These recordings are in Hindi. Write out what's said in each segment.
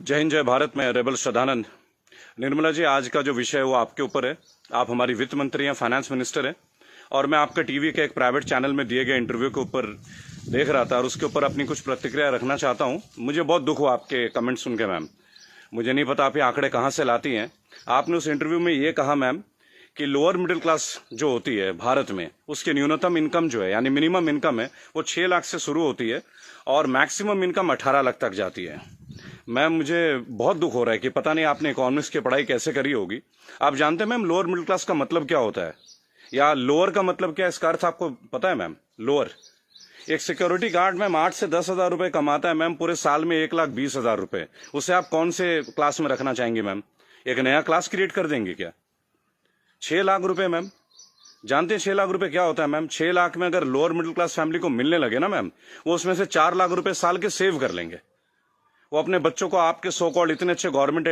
जय हिंद, जय भारत। मैं रेबल श्रद्धानंद। निर्मला जी, आज का जो विषय है वो आपके ऊपर है। आप हमारी वित्त मंत्री हैं, फाइनेंस मिनिस्टर हैं, और मैं आपका टीवी के एक प्राइवेट चैनल में दिए गए इंटरव्यू के ऊपर देख रहा था और उसके ऊपर अपनी कुछ प्रतिक्रिया रखना चाहता हूं। मुझे बहुत दुख हुआ आपके कमेंट सुन के मैम। मुझे नहीं पता आप ये आंकड़े कहाँ से लाती हैं। आपने उस इंटरव्यू में ये कहा मैम कि लोअर मिडिल क्लास जो होती है भारत में, उसकी न्यूनतम इनकम जो है यानी मिनिमम इनकम है वो 6 लाख से शुरू होती है और मैक्सिमम इनकम 18 लाख तक जाती है। मैम, मुझे बहुत दुख हो रहा है कि पता नहीं आपने इकोनॉमिक्स की पढ़ाई कैसे करी होगी। आप जानते हैं मैम लोअर मिडिल क्लास का मतलब क्या होता है, या लोअर का मतलब क्या है, इसका अर्थ आपको पता है मैम? लोअर, एक सिक्योरिटी गार्ड मैम 8 से 10 हजार रुपए कमाता है मैम, पूरे साल में 1,20,000 रुपए। उसे आप कौन से क्लास में रखना चाहेंगे मैम? एक नया क्लास क्रिएट कर देंगे क्या? 6 लाख रुपए मैम, जानते हैं 6 लाख रुपए क्या होता है मैम? 6 लाख में अगर लोअर मिडिल क्लास फैमिली को मिलने लगे ना मैम, वो उसमें से 4 लाख रुपए साल के सेव कर लेंगे। वो अपने बच्चों को आपके सो कॉल्ड इतने अच्छे गवर्नमेंट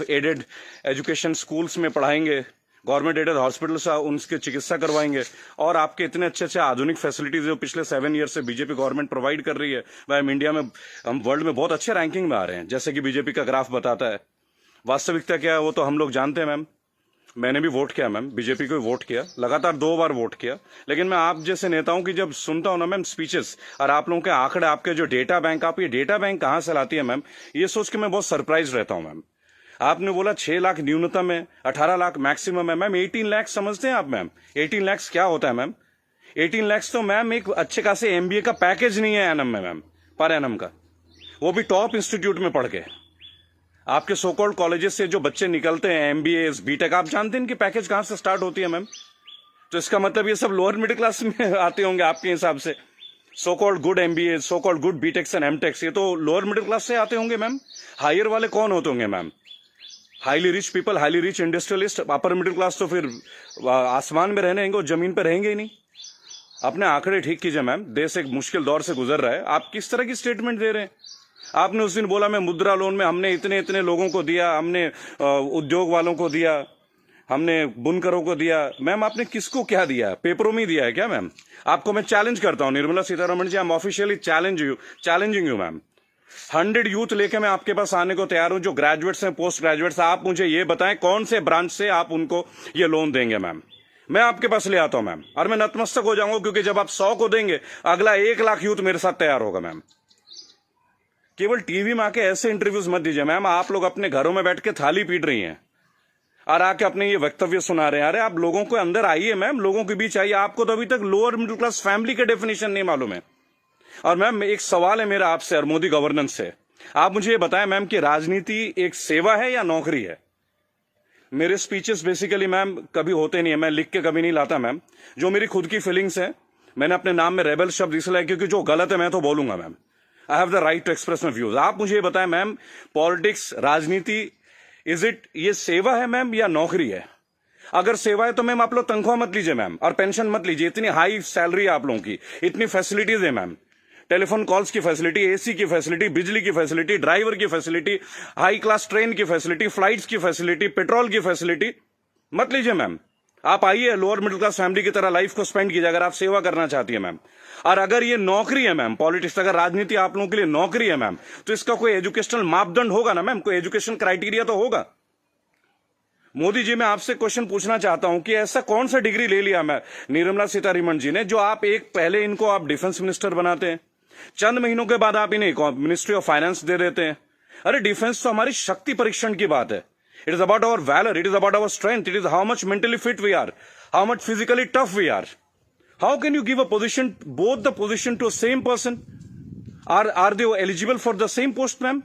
एडेड एजुकेशन स्कूल्स में पढ़ाएंगे, गवर्नमेंट एडेड हॉस्पिटल से उनकी चिकित्सा करवाएंगे, और आपके इतने अच्छे अच्छे आधुनिक फैसिलिटीज जो पिछले 7 ईयर से बीजेपी गवर्नमेंट प्रोवाइड कर रही है, वह हम इंडिया में, हम वर्ल्ड में बहुत अच्छे रैंकिंग में आ रहे हैं, जैसे कि बीजेपी का ग्राफ बताता है। वास्तविकता क्या है वो तो हम लोग जानते हैं मैम। मैंने भी वोट किया मैम, बीजेपी को वोट किया, लगातार 2 बार वोट किया। लेकिन मैं आप जैसे नेताओं की जब सुनता हूं ना मैम स्पीचेस, और आप लोगों के आंकड़े, आपके जो डेटा बैंक, आप ये डेटा बैंक कहां से लाती है मैम, ये सोच के मैं बहुत सरप्राइज रहता हूं मैम। आपने बोला 6 लाख न्यूनतम है, 18 लाख मैक्सिमम है मैम। 18 लाख समझते हैं आप मैम? 18 लाख क्या होता है मैम? 18 लाख तो मैम एक अच्छे खासे एमबीए का पैकेज नहीं है एनम में मैम, पर एनम का, वो भी टॉप इंस्टीट्यूट में पढ़ के। आपके सो कॉल्ड कॉलेजेस से जो बच्चे निकलते हैं, एमबीए, बीटेक, आप जानते हैं इनकी पैकेज कहां से स्टार्ट होती है मैम? तो इसका मतलब ये सब लोअर मिडिल क्लास में आते होंगे आपके हिसाब से। So called good MBA, so called good BTechs and MTechs, ये तो लोअर मिडिल क्लास से आते होंगे मैम। हायर वाले कौन होते होंगे ma'am? Highly rich people, highly rich industrialist. Upper middle class तो फिर आसमान में रहने और जमीन पर रहेंगे ही नहीं। अपने आंकड़े ठीक कीजिए मैम, देश एक मुश्किल दौर से गुजर रहा है। आप किस तरह की स्टेटमेंट दे रहे हैं? आपने उस दिन बोला मैं मुद्रा लोन में हमने इतने इतने लोगों को दिया, हमने उद्योग वालों को दिया, हमने बुनकरों को दिया। मैम आपने किसको क्या दिया? पेपरों में दिया है क्या मैम? आपको मैं चैलेंज करता हूं Nirmala Sitharaman ji, I am officially challenging you ma'am. 100 youth लेके मैं आपके पास आने को तैयार हूं, जो ग्रेजुएट्स हैं, पोस्ट ग्रेजुएट्स। आप मुझे ये बताएं कौन से ब्रांच से आप उनको ये लोन देंगे मैम? मैं आपके पास ले आता हूं मैम, और मैं नतमस्तक हो जाऊंगा, क्योंकि जब आप 100 को देंगे, अगला 1 लाख यूथ मेरे साथ तैयार होगा मैम। केवल टीवी में आके ऐसे इंटरव्यूज मत दीजिए मैम। आप लोग अपने घरों में बैठ के थाली पीट रही हैं और आके अपने ये वक्तव्य सुना रहे हैं। अरे आप लोगों को अंदर आइए मैम, लोगों के बीच आइए। आपको तो अभी तक लोअर मिडिल क्लास फैमिली के डेफिनेशन नहीं मालूम है। और मैम एक सवाल है मेरा आपसे और मोदी गवर्नेंस से, आप मुझे ये बताएं मैम कि राजनीति एक सेवा है या नौकरी है? मेरे स्पीचेस बेसिकली मैम कभी होते नहीं है, मैं लिख के कभी नहीं लाता मैम। जो मेरी खुद की फीलिंग्स है, मैंने अपने नाम में रेबल शब्द इसलिए, क्योंकि जो गलत है मैं तो बोलूंगा ma'am. I have the right to express my views. आप मुझे ये बताएं मैम, पॉलिटिक्स, राजनीति, इज इट, ये सेवा है मैम या नौकरी है? अगर सेवा है तो मैम आप लोग तनख्वाह मत लीजिए मैम, और पेंशन मत लीजिए। इतनी हाई सैलरी है आप लोगों की, इतनी फैसिलिटीज है मैम, टेलीफोन कॉल्स की फैसिलिटी, एसी की फैसिलिटी, बिजली की फैसिलिटी, ड्राइवर की फैसिलिटी, हाई क्लास ट्रेन की फैसिलिटी, फ्लाइट्स की फैसिलिटी, पेट्रोल की फैसिलिटी। मत लीजिए मैम। आप आइए, लोअर मिडिल क्लास फैमिली की तरह लाइफ को स्पेंड कीजिए, अगर आप सेवा करना चाहती है मैम। और अगर ये नौकरी है मैम, पॉलिटिक्स, अगर राजनीति आप लोगों के लिए नौकरी है मैम, तो इसका कोई एजुकेशनल मापदंड होगा ना मैम, कोई एजुकेशन क्राइटेरिया तो होगा। मोदी जी, मैं आपसे क्वेश्चन पूछना चाहता हूं कि ऐसा कौन सा डिग्री ले लिया मैं निर्मला सीतारमण जी ने, जो आप एक पहले इनको आप डिफेंस मिनिस्टर बनाते हैं, चंद महीनों के बाद आप इन्हें मिनिस्ट्री ऑफ फाइनेंस दे देते हैं। अरे डिफेंस तो हमारी शक्ति परीक्षण की बात है। It is about our valour, it is about our strength, it is how much mentally fit we are, how much physically tough we are. How can you give a position, both the position to same person? Are they eligible for the same post ma'am?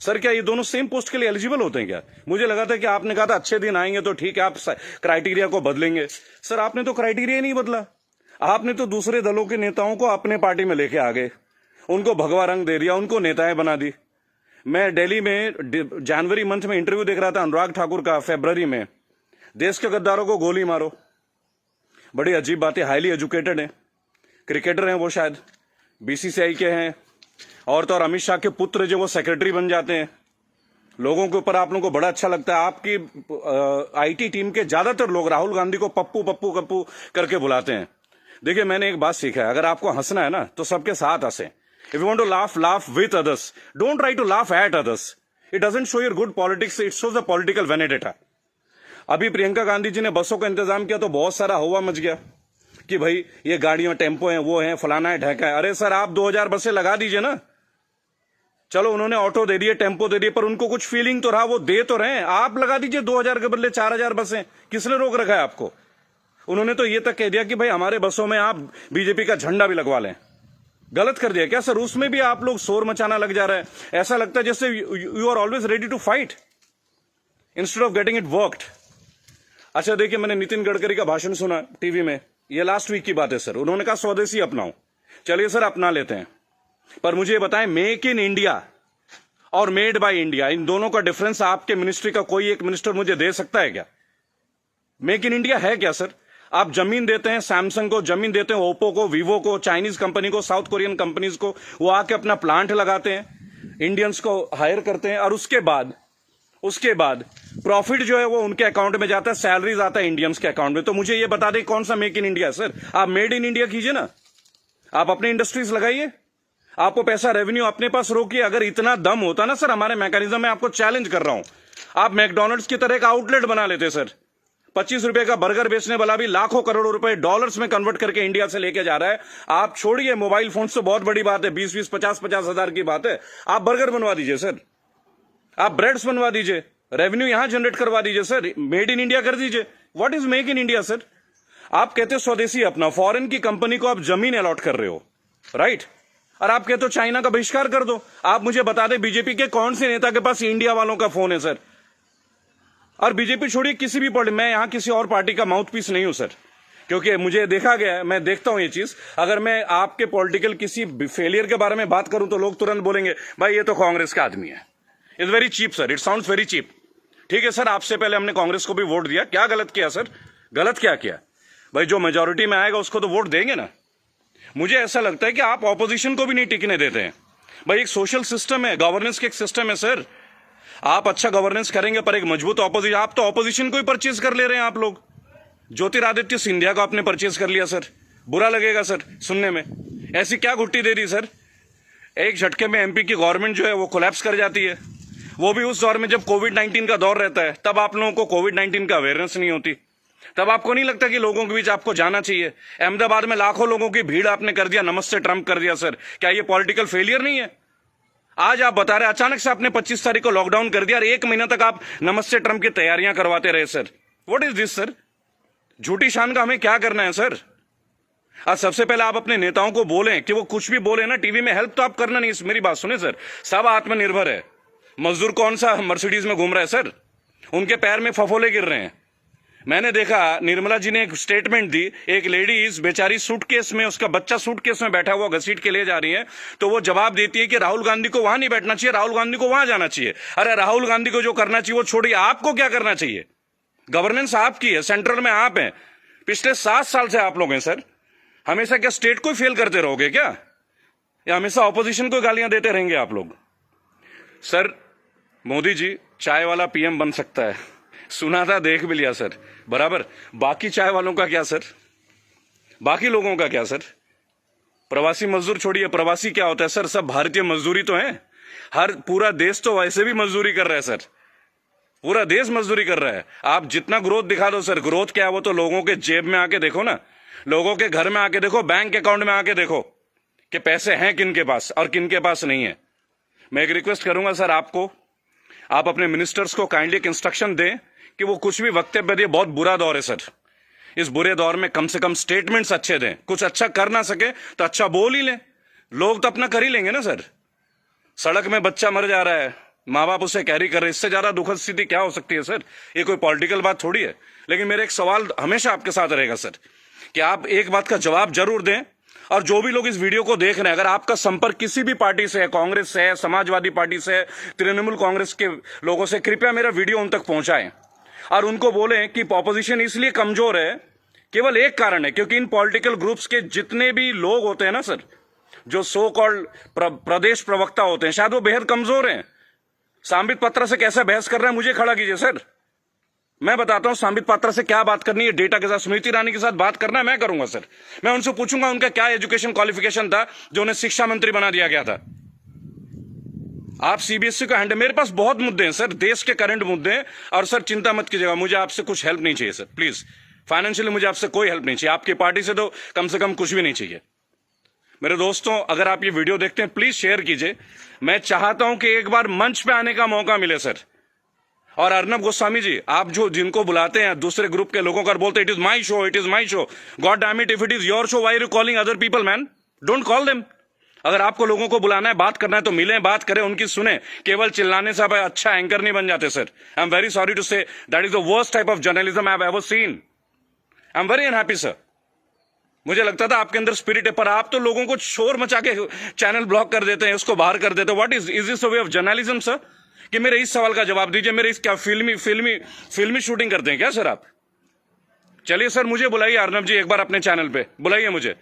Sir क्या ये दोनों सेम पोस्ट के लिए एलिजिबल होते हैं क्या? मुझे लगा था कि आपने कहा था अच्छे दिन आएंगे तो ठीक है, आप क्राइटेरिया को बदलेंगे। सर आपने तो क्राइटेरिया नहीं बदला, आपने तो दूसरे दलों के नेताओं को अपने पार्टी में लेके आ गए, उनको भगवा रंग दे दिया, उनको नेताएं बना दी। मैं दिल्ली में जनवरी मंथ में इंटरव्यू देख रहा था अनुराग ठाकुर का, फरवरी में, देश के गद्दारों को गोली मारो। बड़ी अजीब बात है, हाईली एजुकेटेड है, क्रिकेटर हैं वो, शायद बीसीसीआई के हैं, और तो और अमित शाह के पुत्र जो वो सेक्रेटरी बन जाते हैं। लोगों के ऊपर आप लोगों को बड़ा अच्छा लगता है। आपकी आईटी टीम के ज्यादातर लोग राहुल गांधी को पप्पू पप्पू कप्पू करके बुलाते हैं। देखिए मैंने एक बात सीखा है, अगर आपको हंसना है ना तो सबके साथ हंसे। If you want to laugh, laugh with others, don't try to laugh at others. It doesn't show your good politics, it shows the political vendetta. अभी प्रियंका गांधी जी ने बसों का इंतजाम किया तो बहुत सारा हवा मच गया कि भाई ये गाड़ियों टेम्पो हैं, वो हैं, फलाना है, ढहका है। अरे सर, आप 2000 बसें लगा दीजिए ना। चलो उन्होंने ऑटो दे दिए, टेम्पो दे दिए, पर उनको कुछ फीलिंग तो रहा, वो दे तो रहे हैं। आप लगा दीजिए 2000 के बदले 4000 बसें। किसने रोक रखा है आपको? उन्होंने तो ये तक कह दिया कि भाई हमारे बसों में आप बीजेपी का झंडा भी लगवा लें। गलत कर दिया क्या सर? उसमें भी आप लोग शोर मचाना लग जा रहा है। ऐसा लगता है जैसे you are always ready to fight instead of getting it worked. अच्छा देखिए, मैंने नितिन गडकरी का भाषण सुना टीवी में, ये लास्ट वीक की बात है सर। उन्होंने कहा स्वदेशी अपनाओ। चलिए सर, अपना लेते हैं, पर मुझे बताएं, मेक इन इंडिया और मेड बाय इंडिया, इन दोनों का डिफरेंस आपके मिनिस्ट्री का कोई एक मिनिस्टर मुझे दे सकता है क्या? मेक इन इंडिया है क्या सर? आप जमीन देते हैं सैमसंग को, जमीन देते हैं ओप्पो को, वीवो को, चाइनीज कंपनी को, साउथ कोरियन कंपनीज को, वो आके अपना प्लांट लगाते हैं, इंडियंस को हायर करते हैं, और उसके बाद प्रॉफिट जो है वो उनके अकाउंट में जाता है, सैलरीज आता है इंडियंस के अकाउंट में। तो मुझे ये बता दें कौन सा मेक इन इंडिया सर? आप मेड इन इंडिया कीजिए ना, आप अपने इंडस्ट्रीज लगाइए, आपको पैसा रेवेन्यू अपने पास रोकिए। अगर इतना दम होता ना सर हमारे मैकेनिज्म में, आपको चैलेंज कर रहा हूं, आप मैकडोनल्ड्स की तरह एक आउटलेट बना लेते सर। 25 रुपए का बर्गर बेचने वाला भी लाखों करोड़ों रुपए डॉलर्स में कन्वर्ट करके इंडिया से लेके जा रहा है। आप छोड़िए मोबाइल फोन तो बहुत बड़ी बात है, 20-20, 50-50 हजार की बात है। आप बर्गर बनवा दीजिए सर, आप ब्रेड्स बनवा दीजिए, रेवेन्यू यहां जनरेट करवा दीजिए सर, मेड इन इंडिया कर दीजिए। What is make in India sir? आप कहते हो स्वदेशी अपना, फॉरेन की कंपनी को आप जमीन अलॉट कर रहे हो, राइट? और आप कहते हो चाइना का बहिष्कार कर दो। आप मुझे बता दें बीजेपी के कौन से नेता के पास इंडिया वालों का फोन है सर? और बीजेपी छोड़िए, किसी भी पार्टी, मैं यहां किसी और पार्टी का माउथ पीस नहीं हूं सर, क्योंकि मुझे देखा गया है, मैं देखता हूं ये चीज। अगर मैं आपके पॉलिटिकल किसी फेलियर के बारे में बात करूं तो लोग तुरंत बोलेंगे भाई ये तो कांग्रेस का आदमी है। It's very cheap sir, it sounds very cheap. ठीक है सर, आपसे पहले हमने कांग्रेस को भी वोट दिया, क्या गलत किया सर? गलत क्या किया भाई? जो मेजोरिटी में आएगा उसको तो वोट देंगे ना। मुझे ऐसा लगता है कि आप ऑपोजिशन को भी नहीं टिकने देते हैं। भाई एक सोशल सिस्टम है, गवर्नेंस के एक सिस्टम है सर। आप अच्छा गवर्नेंस करेंगे पर एक मजबूत ऑपोजिशन, आप तो ऑपोजिशन को ही परचेज कर ले रहे हैं आप लोग। ज्योतिरादित्य सिंधिया को आपने परचेज कर लिया सर, बुरा लगेगा सर सुनने में। ऐसी क्या घुट्टी दे दी सर? एक झटके में एमपी की गवर्नमेंट जो है वो कोलैप्स कर जाती है, वो भी उस दौर में जब कोविड-19 का दौर रहता है। तब आप लोगों को कोविड-19 का अवेयरनेस नहीं होती, तब आपको नहीं लगता कि लोगों के बीच आपको जाना चाहिए। अहमदाबाद में लाखों लोगों की भीड़ आपने कर दिया, नमस्ते ट्रंप कर दिया सर। क्या ये पॉलिटिकल फेलियर नहीं है? आज आप बता रहे अचानक से आपने 25 तारीख को लॉकडाउन कर दिया और 1 महीना तक आप नमस्ते ट्रंप की तैयारियां करवाते रहे sir. What is this sir? झूठी शान का हमें क्या करना है सर? आज सबसे पहले आप अपने नेताओं को बोलें कि वो कुछ भी बोले ना टीवी में, हेल्प तो आप करना नहीं। मेरी बात सुने सर, सब आत्मनिर्भर है। मजदूर कौन सा मर्सिडीज में घूम रहा है सर? उनके पैर में फफोले गिर रहे हैं। मैंने देखा निर्मला जी ने एक स्टेटमेंट दी, एक लेडीज बेचारी सूटकेस में, उसका बच्चा सूटकेस में बैठा हुआ घसीट के ले जा रही है, तो वो जवाब देती है कि राहुल गांधी को वहां नहीं बैठना चाहिए, राहुल गांधी को वहां जाना चाहिए। अरे राहुल गांधी को जो करना चाहिए वो छोड़िए, आपको क्या करना चाहिए? गवर्नेंस आपकी है, सेंट्रल में आप हैं, पिछले 7 साल से आप लोग हैं सर। हमेशा क्या स्टेट को फेल करते रहोगे क्या, या हमेशा ऑपोजिशन को गालियां देते रहेंगे आप लोग? सर मोदी जी चाय वाला पीएम बन सकता है, सुना था, देख भी लिया सर, बराबर। बाकी चाय वालों का क्या सर? बाकी लोगों का क्या सर? प्रवासी मजदूर छोड़िए, प्रवासी क्या होता है सर? सब भारतीय मजदूरी तो है। हर पूरा देश तो वैसे भी मजदूरी कर रहा है सर, पूरा देश मजदूरी कर रहा है। आप जितना ग्रोथ दिखा दो सर, ग्रोथ क्या है वो तो लोगों के जेब में आके देखो ना, लोगों के घर में आके देखो, बैंक अकाउंट में आके देखो कि पैसे हैं किन के पास और किन के पास नहीं है। मैं एक रिक्वेस्ट करूंगा सर आपको, आप अपने मिनिस्टर्स को काइंडली एक इंस्ट्रक्शन दें कि वो कुछ भी वक्तव्य दे। बहुत बुरा दौर है सर, इस बुरे दौर में कम से कम स्टेटमेंट्स अच्छे दें। कुछ अच्छा कर ना सके तो अच्छा बोल ही लें, लोग तो अपना कर ही लेंगे ना सर। सड़क में बच्चा मर जा रहा है, माँ बाप उसे कैरी कर रहे हैं, इससे ज्यादा दुखद स्थिति क्या हो सकती है सर? ये कोई पॉलिटिकल बात थोड़ी है। लेकिन मेरा एक सवाल हमेशा आपके साथ रहेगा सर, कि आप एक बात का जवाब जरूर दें। और जो भी लोग इस वीडियो को देख रहे हैं, अगर आपका संपर्क किसी भी पार्टी से है, कांग्रेस से है, समाजवादी पार्टी से है, तृणमूल कांग्रेस के लोगों से, कृपया मेरा वीडियो उन तक पहुंचाएं और उनको बोलें कि ऑपोजिशन इसलिए कमजोर है, केवल एक कारण है, क्योंकि इन पॉलिटिकल ग्रुप्स के जितने भी लोग होते हैं ना सर, जो सो कॉल्ड प्रदेश प्रवक्ता होते हैं, शायद वो बेहद कमजोर हैं। सांबित पात्रा से कैसा बहस कर रहा है मुझे खड़ा कीजिए सर, मैं बताता हूं सांबित पात्रा से क्या बात करनी है, डेटा के साथ। स्मृति ईरानी के साथ बात करना है, मैं करूंगा सर। मैं उनसे पूछूंगा उनका क्या एजुकेशन क्वालिफिकेशन था जो उन्हें शिक्षा मंत्री बना दिया गया था। आप सीबीएसई को हैंडल, मेरे पास बहुत मुद्दे हैं सर, देश के करंट मुद्दे हैं। और सर चिंता मत कीजिएगा, मुझे आपसे कुछ हेल्प नहीं चाहिए सर, प्लीज। फाइनेंशियली मुझे आपसे कोई हेल्प नहीं चाहिए, आपकी पार्टी से तो कम से कम कुछ भी नहीं चाहिए। मेरे दोस्तों, अगर आप ये वीडियो देखते हैं प्लीज शेयर कीजिए। मैं चाहता हूं कि एक बार मंच पे आने का मौका मिले सर। और अर्नब गोस्वामी जी, आप जो जिनको बुलाते हैं दूसरे ग्रुप के लोगों को, बोलते it is my show, it is my show, god damn it, if it is your show why are you calling other people man? Don't call them. अगर आपको लोगों को बुलाना है, बात करना है तो मिलें, बात करें, उनकी सुने। केवल चिल्लाने से आप अच्छा एंकर नहीं बन जाते sir. I am very sorry to say that is the worst type of journalism I have ever seen. I am very unhappy sir. मुझे लगता था आपके अंदर स्पिरिट है, पर आप तो लोगों को शोर मचा के चैनल ब्लॉक कर देते हैं, उसको बाहर कर देते हैं। What is this way of journalism sir? कि मेरे इस सवाल का जवाब दीजिए। मेरे इस क्या फिल्मी शूटिंग करते हैं क्या सर आप? चलिए सर, मुझे बुलाइए अर्नब जी, एक बार अपने चैनल पे बुलाइए मुझे।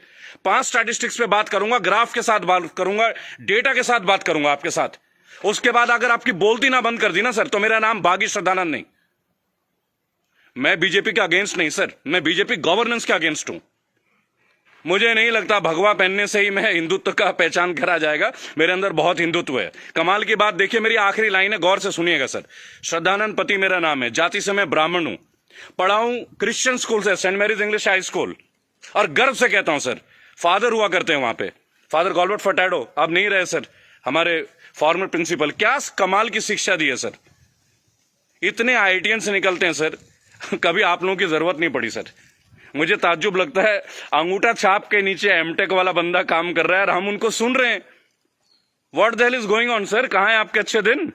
5 स्टैटिस्टिक्स पे बात करूंगा, ग्राफ के साथ बात करूंगा, डेटा के साथ बात करूंगा आपके साथ। उसके बाद अगर आपकी बोलती ना बंद कर दी ना सर, तो मेरा नाम बागी श्रद्धानंद नहीं। मैं बीजेपी के अगेंस्ट नहीं सर, मैं बीजेपी गवर्नेंस के अगेंस्ट हूं। मुझे नहीं लगता भगवा पहनने से ही मैं हिंदुत्व का पहचान करा जाएगा। मेरे अंदर बहुत हिंदुत्व है। कमाल की बात देखिए, मेरी आखिरी लाइन है, गौर से सुनिएगा सर। श्रद्धानंद पति मेरा नाम है, जाति से मैं ब्राह्मण हूं, पढ़ा हूं क्रिश्चियन स्कूल से, Saint Mary's English high school, और गर्व से कहता हूं सर, फादर हुआ करते हैं वहां पे, फादर गॉल्बर्ट फर्टैडो, अब नहीं रहे सर, हमारे फॉर्मर प्रिंसिपल। क्या कमाल की शिक्षा दी है सर। इतने आईआईटीएन से निकलते हैं सर, कभी आप लोगों की जरूरत नहीं पड़ी सर। मुझे ताज्जुब लगता है, अंगूठा छाप के नीचे एमटेक वाला बंदा काम कर रहा है और हम उनको सुन रहे हैं। What the hell is going on sir? कहां है आपके अच्छे दिन?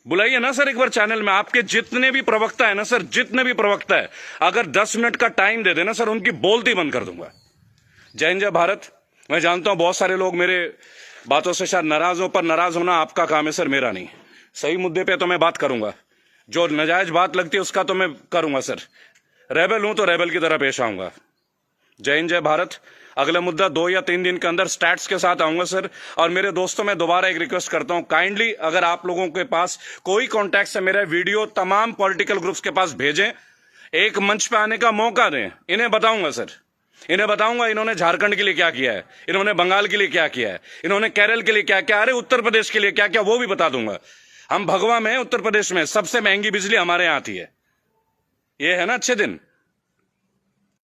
बुलाइए ना सर एक बार चैनल में। आपके जितने भी प्रवक्ता है ना सर, जितने भी प्रवक्ता है, अगर 10 मिनट का टाइम दे देना सर, उनकी बोलती बंद कर दूंगा। जय हिंद, जय भारत। मैं जानता हूं बहुत सारे लोग मेरे बातों से शायद नाराज हो, पर नाराज होना आपका काम है सर, मेरा नहीं। सही मुद्दे पे तो मैं बात करूंगा, जो नाजायज बात लगती है उसका तो मैं करूंगा सर। रेबल हूं तो रेबल की तरह पेश आऊंगा। जय हिंद, जय भारत। अगला मुद्दा 2 या 3 दिन के अंदर स्टैट्स के साथ आऊंगा सर। और मेरे दोस्तों, मैं दोबारा एक रिक्वेस्ट करता हूं, काइंडली अगर आप लोगों के पास कोई कॉन्टैक्ट है, मेरा वीडियो तमाम पॉलिटिकल ग्रुप्स के पास भेजें, एक मंच पे आने का मौका दें। इन्हें बताऊंगा सर, इन्हें बताऊंगा इन्होंने झारखंड के लिए क्या किया है, इन्होंने बंगाल के लिए क्या किया है, इन्होंने केरल के लिए क्या क्या, अरे उत्तर प्रदेश के लिए क्या क्या, वो भी बता दूंगा। हम भगवा में, उत्तर प्रदेश में सबसे महंगी बिजली हमारे यहां आती है। ये है ना अच्छे दिन।